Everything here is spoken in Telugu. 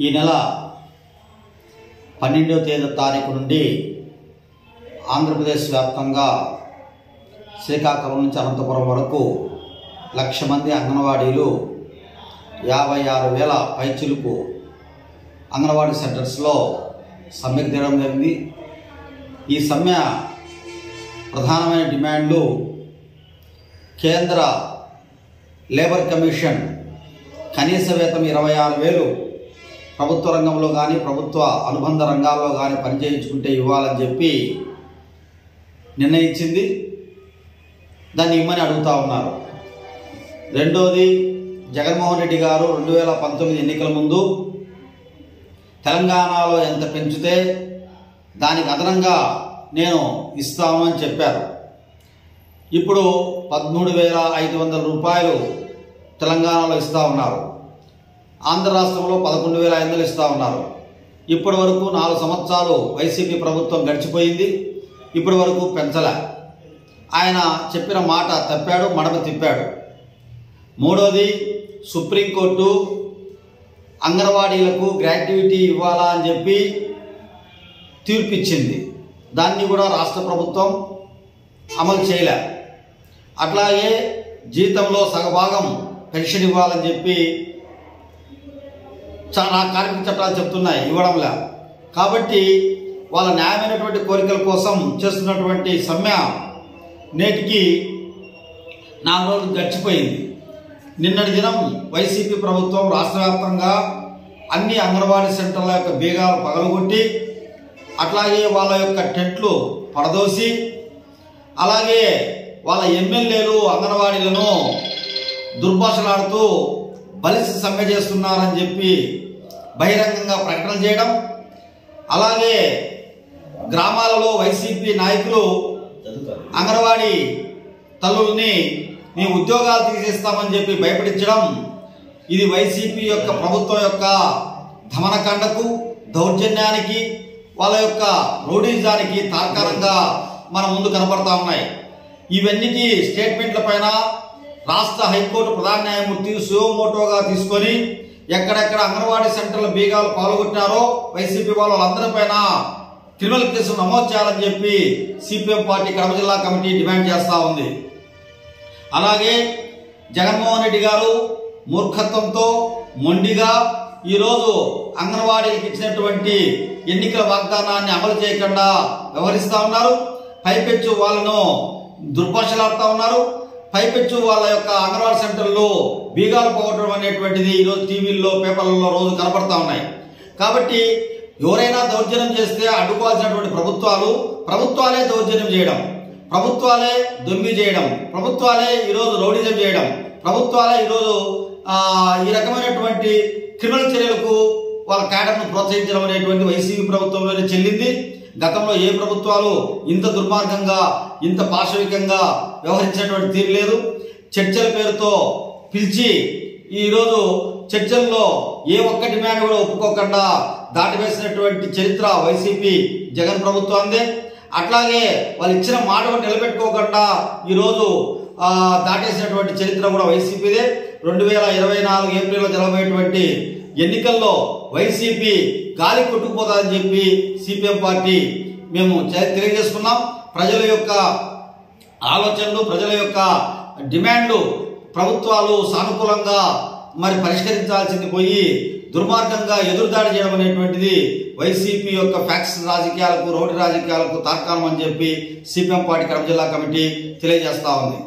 ఈ నెల 12వ తారీఖు నుండి ఆంధ్రప్రదేశ్ వ్యాప్తంగా శ్రీకాకుళం నుంచి అనంతపురం వరకు 1,00,000 మంది అంగన్వాడీలు 56,000 పైచిలుకు అంగన్వాడీ సెంటర్స్లో సమ్మెకు దిగడం జరిగింది. ఈ సమ్మె ప్రధానమైన డిమాండ్లు కేంద్ర లేబర్ కమిషన్ కనీస వేతనం 26,000 ప్రభుత్వ రంగంలో కానీ ప్రభుత్వ అనుబంధ రంగాల్లో కానీ పనిచేయించుకుంటే ఇవ్వాలని చెప్పి నిర్ణయించింది. దాన్ని ఇమ్మని అడుగుతూ ఉన్నారు. రెండోది, జగన్మోహన్ రెడ్డి గారు 2019 ఎన్నికల ముందు తెలంగాణలో ఎంత పెంచితే దానికి అదనంగా నేను ఇస్తాను అని చెప్పారు. ఇప్పుడు 13,500 రూపాయలు తెలంగాణలో ఇస్తూ ఉన్నారు. ఆంధ్ర రాష్ట్రంలో 11,500 ఇస్తూ ఉన్నారు. ఇప్పటి వరకు 4 సంవత్సరాలు వైసీపీ ప్రభుత్వం గడిచిపోయింది. ఇప్పటి వరకు పెంచలే. ఆయన చెప్పిన మాట తప్పాడు, మడమ తిప్పాడు. మూడోది, సుప్రీంకోర్టు అంగన్వాడీలకు గ్రాట్యుటీ ఇవ్వాలా అని చెప్పి తీర్పిచ్చింది. దాన్ని కూడా రాష్ట్ర ప్రభుత్వం అమలు చేయలే. అట్లాగే జీతంలో సగభాగం పెన్షన్ ఇవ్వాలని చెప్పి చాలా కార్మిక చట్టాలు చెప్తున్నాయి, ఇవ్వడంలే. కాబట్టి వాళ్ళ న్యాయమైనటువంటి కోరికల కోసం చేస్తున్నటువంటి సమ్మె నేటికి 4 రోజులు గడిచిపోయింది. నిన్నటి దినం వైసీపీ ప్రభుత్వం రాష్ట్ర వ్యాప్తంగా అన్ని అంగన్వాడీ సెంటర్ల యొక్క బీగాలు పగలగొట్టి, అట్లాగే వాళ్ళ యొక్క టెంట్లు పడదోసి, అలాగే వాళ్ళ ఎమ్మెల్యేలు అంగన్వాడీలను దుర్భాషలాడుతూ బలిసి సమ్మె చేస్తున్నారని చెప్పి బహిరంగంగా ప్రకటన చేయడం, అలాగే గ్రామాలలో వైసీపీ నాయకులు అంగన్వాడీ తల్లుల్ని మేము ఉద్యోగాలు తీసేస్తామని చెప్పి భయపడించడం, ఇది వైసీపీ యొక్క ప్రభుత్వం యొక్క దమనకాండకు, దౌర్జన్యానికి, వాళ్ళ యొక్క రౌడీజానికి తార్కాణంగా మన ముందు కనపడతా ఉన్నాయి. ఇవన్నిటి స్టేట్మెంట్ల పైన రాష్ట్ర హైకోర్టు ప్రధాన న్యాయమూర్తి సుయోమోటోగా తీసుకొని ఎక్కడెక్కడ అంగన్వాడీ సెంటర్ల బీగాలు పాల్గొట్టినారో వైసీపీ వాళ్ళందరిపైన క్రిమినల్ కేసులు నమోదు చేయాలని చెప్పి సిపిఎం పార్టీ కడప జిల్లా కమిటీ డిమాండ్ చేస్తూ ఉంది. అలాగే జగన్మోహన్ రెడ్డి గారు మూర్ఖత్వంతో మొండిగా ఈరోజు అంగన్వాడీలకు ఇచ్చినటువంటి ఎన్నికల వాగ్దానాన్ని అమలు చేయకుండా వ్యవహరిస్తూ ఉన్నారు. పైపెచ్చు వాళ్ళను దుర్భాషలాడుతూ ఉన్నారు. పైపెచ్చు వాళ్ళ యొక్క అంగన్వాడీ సెంటర్లో బీగాలు పోగొట్టడం అనేటువంటిది ఈరోజు టీవీల్లో, పేపర్లలో రోజు కనపడతా ఉన్నాయి. కాబట్టి ఎవరైనా దౌర్జన్యం చేస్తే అడ్డుకోవాల్సినటువంటి ప్రభుత్వాలే దౌర్జన్యం చేయడం, ప్రభుత్వాలే దొంగి చేయడం, ప్రభుత్వాలే ఈరోజు రౌడిజం చేయడం, ప్రభుత్వాలే ఈరోజు ఈ రకమైనటువంటి క్రిమినల్ చర్యలకు వాళ్ళ క్యాడర్ను ప్రోత్సహించడం అనేటువంటి వైసీపీ ప్రభుత్వంలోనే చెల్లింది. గతంలో ఏ ప్రభుత్వాలు ఇంత దుర్మార్గంగా, ఇంత పాశవికంగా వ్యవహరించినటువంటి తీరు లేదు. చర్చల పేరుతో పిలిచి ఈరోజు చర్చల్లో ఏ ఒక్క డిమాండ్ కూడా ఒప్పుకోకుండా దాటివేసినటువంటి చరిత్ర వైసీపీ జగన్ ప్రభుత్వాన్ని. అట్లాగే వాళ్ళు ఇచ్చిన మాట నిలబెట్టుకోకుండా ఈరోజు దాటేసినటువంటి చరిత్ర కూడా వైసీపీదే. 2024 ఏప్రిల్లో జరగబోయేటువంటి ఎన్నికల్లో వైసీపీ గాలి కొట్టుకుపోతుందని చెప్పి సిపిఎం పార్టీ మేము తెలియజేసుకున్నాం. ప్రజల యొక్క ఆలోచనలు, ప్రజల యొక్క డిమాండ్లు ప్రభుత్వాలు సానుకూలంగా పరిష్కరించాల్సింది పోయి దుర్మార్గంగా ఎదురుదాడి చేయడం అనేటువంటిది వైసీపీ యొక్క ఫ్యాక్షన్ రాజకీయాలకు, రౌడీ రాజకీయాలకు తార్కాణం అని చెప్పి సిపిఎం పార్టీ కడప జిల్లా కమిటీ తెలియజేస్తా ఉంది.